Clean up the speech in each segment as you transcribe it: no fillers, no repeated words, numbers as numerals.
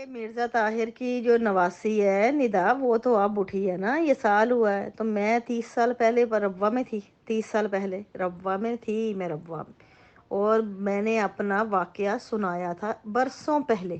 ये मिर्ज़ा ताहिर की जो नवासी है निदा, वो तो अब उठी है ना, ये साल हुआ है। तो मैं 30 साल पहले रब्वा में थी। 30 साल पहले रब्वा में थी, मैं रब्वा में। और मैंने अपना वाकया सुनाया था बरसों पहले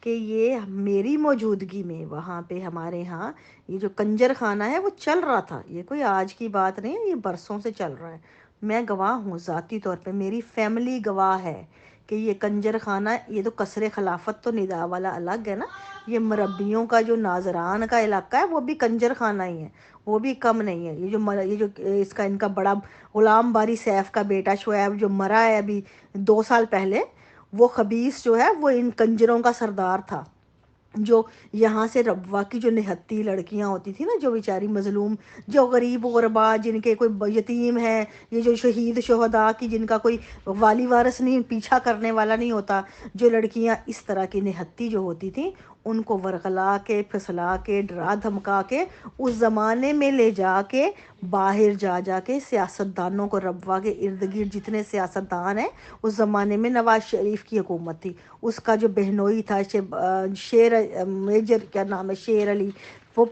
कि ये मेरी मौजूदगी में वहाँ पे हमारे यहाँ ये जो कंजर खाना है वो चल रहा था। ये कोई आज की बात नहीं है, ये बरसों से चल रहा है। मैं गवाह हूँ, ज़ाती तौर पे मेरी फैमिली गवाह है कि ये कंजर खाना, ये तो कसरे खिलाफत तो निदा वाला अलग है ना। ये मरब्बियों का जो नाजरान का इलाका है वो भी कंजर खाना ही है, वो भी कम नहीं है। ये जो इसका इनका बड़ा गुलाम बारी सैफ का बेटा शोएब जो मरा है अभी 2 साल पहले, वो खबीस जो है वो इन कंजरों का सरदार था। जो यहाँ से रबवा की जो निहत्ती लड़कियां होती थी ना, जो बेचारी मजलूम, जो गरीब गुरबा, जिनके कोई यतीम है, ये जो शहीद शहदा की जिनका कोई वाली वारस नहीं, पीछा करने वाला नहीं होता, जो लड़कियां इस तरह की निहत्ती जो होती थी, उनको वरगला के फसला के डरा धमका के उस ज़माने में ले जाके बाहर जा जाके सियासतदानों को, रबवा के इर्द गिर्द जितने सियासतदान हैं, उस ज़माने में नवाज शरीफ की हुकूमत थी, उसका जो बहनोई था मेजर क्या नाम है, शेर अली, वो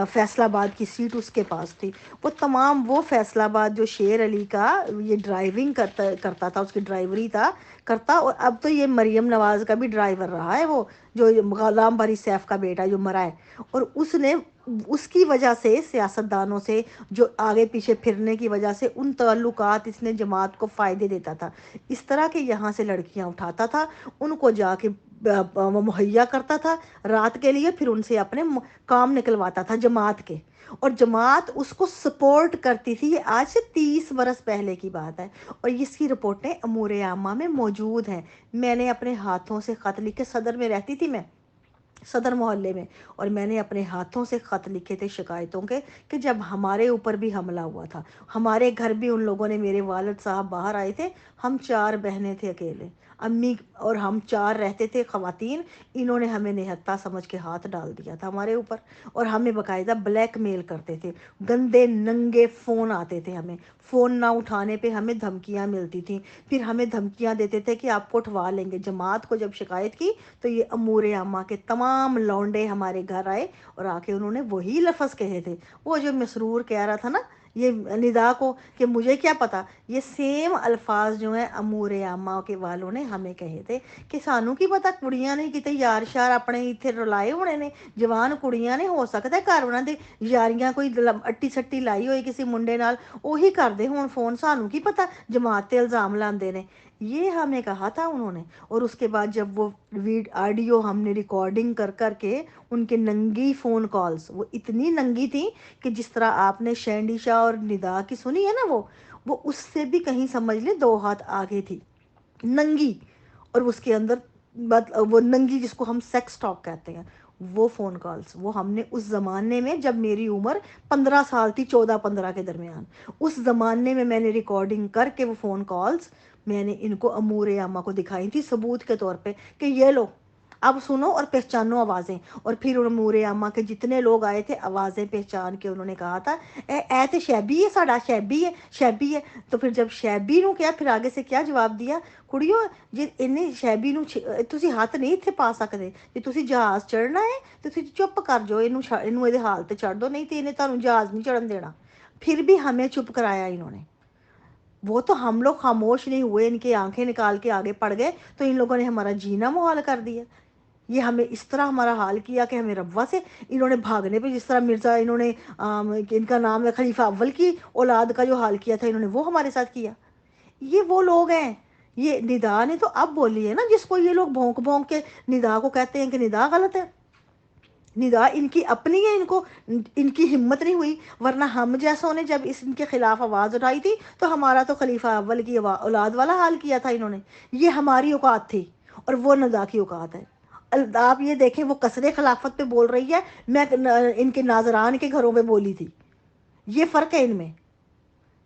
फैसलाबाद की सीट उसके पास थी। वो तमाम वो फैसलाबाद जो शेर अली का ये ड्राइविंग करता करता था, उसकी ड्राइवरी था करता। और अब तो ये मरियम नवाज का भी ड्राइवर रहा है, वो जो गुलाम बारी सैफ का बेटा जो मरा है। और उसने उसकी वजह से सियासतदानों से जो आगे पीछे फिरने की वजह से उन ताल्लुकात इसने जमात को फ़ायदे देता था। इस तरह के यहाँ से लड़कियाँ उठाता था, उनको जाके मुहैया करता था रात के लिए, फिर उनसे अपने काम निकलवाता था जमात के। और जमात उसको सपोर्ट करती थी। ये आज से 30 बरस पहले की बात है, और इसकी रिपोर्टें अमूर आमा में मौजूद हैं। मैंने अपने हाथों से ख़त लिखे, सदर में रहती थी मैं, सदर मोहल्ले में, और मैंने अपने हाथों से ख़त लिखे थे शिकायतों के, कि जब हमारे ऊपर भी हमला हुआ था, हमारे घर भी उन लोगों ने, मेरे वालिद साहब बाहर आए थे, हम 4 बहनें थे अकेले, अम्मी और हम 4 रहते थे ख़वातीन। इन्होंने हमें निहत्ता समझ के हाथ डाल दिया था हमारे ऊपर, और हमें बाकायदा ब्लैकमेल करते थे। गंदे नंगे फ़ोन आते थे हमें, फ़ोन ना उठाने पे हमें धमकियां मिलती थी। फिर हमें धमकियां देते थे कि आपको उठवा लेंगे। जमात को जब शिकायत की तो ये अमूर आमा के तमाम लौंडे हमारे घर आए, और आके उन्होंने वही लफ्ज़ कहे थे, वो जो मसरूर कह रहा था ना ये निदा को, कि मुझे क्या पता, ये सेम अल्फाज जो हैं अमूर आमा के वालों ने हमें कहे थे, कि सानू की पता कुड़ियां ने किते यार शार अपने इत्थे रुलाए होने ने, जवान कुड़ियां ने, हो सकता है घर उन्हां दे यारियां कोई अट्टी सट्टी लाई होई किसी मुंडे नाल, ਉਹੀ ਕਰਦੇ होण फ़ोन, सानू की पता जमात ते इल्ज़ाम लाते ने। ये हमें कहा था उन्होंने। और उसके बाद जब वो ऑडियो हमने रिकॉर्डिंग कर कर के, उनके नंगी फ़ोन कॉल्स, वो इतनी नंगी थी कि जिस तरह आपने शैंडी शाह और निदा की सुनी है ना, वो उससे भी कहीं समझ ले 2 हाथ आगे थी, नंगी। और उसके अंदर वो नंगी जिसको हम सेक्स टॉक कहते हैं, वो फ़ोन कॉल्स, वो हमने उस ज़माने में, जब मेरी उम्र 15 साल थी, 14-15 के दरमियान, उस ज़माने में मैंने रिकॉर्डिंग करके वो फ़ोन कॉल्स मैंने इनको अमूर आमा को दिखाई थी सबूत के तौर पे, कि ये लो अब सुनो और पहचानो आवाज़ें। और फिर अमूर आमा के जितने लोग आए थे, आवाज़ें पहचान के उन्होंने कहा था, ए तो शैबी है, साड़ा शैबी है, शैबी है। तो फिर जब शैबी नू क्या, फिर आगे से क्या जवाब दिया, कुड़ियो जे इन्हें शैबी नू तुसी हाथ नहीं इत्थे पा सकते, जे तुसी जहाज़ चढ़ना है तो तुसी चुप कर जाओ, इनू इहदे हाल ते छड़ दो, नहीं तो इन्हें तुहानू जहाज़ नहीं चढ़न देना। फिर भी हमें चुप कराया इन्होंने। वो तो हम लोग खामोश नहीं हुए, इनकी आंखें निकाल के आगे पड़ गए, तो इन लोगों ने हमारा जीना मुहाल कर दिया। ये हमें इस तरह हमारा हाल किया कि हमें रब्वा से इन्होंने भागने पे, जिस तरह मिर्ज़ा इन्होंने इनका नाम है खलीफा अव्वल की औलाद का जो हाल किया था इन्होंने, वो हमारे साथ किया। ये वो लोग हैं। ये निदा ने तो अब बोली है ना, जिसको ये लोग भौंक भौंक के निदा को कहते हैं कि निदा गलत है। निदा इनकी अपनी है, इनको इनकी हिम्मत नहीं हुई। वरना हम जैसों ने जब इस इनके खिलाफ आवाज़ उठाई थी, तो हमारा तो खलीफा अव्वल की औलाद वाला हाल किया था इन्होंने। ये हमारी औकात थी, और वो निदा की औकात है। आप ये देखें, वो कसरे खिलाफत पे बोल रही है, मैं इनके नाजरान के घरों पे बोली थी। ये फ़र्क है इनमें।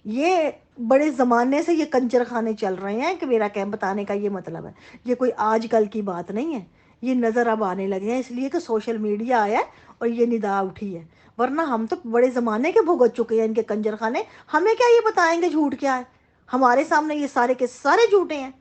ये बड़े ज़माने से ये कंजर खाने चल रहे हैं, कि मेरा क्या बताने का ये मतलब है। ये कोई आजकल की बात नहीं है। ये नज़र अब आने लगे हैं इसलिए कि सोशल मीडिया आया है और ये निदा उठी है। वरना हम तो बड़े ज़माने के भुगत चुके हैं इनके कंजर खाने। हमें क्या ये बताएंगे झूठ क्या है, हमारे सामने ये सारे के सारे झूठे हैं।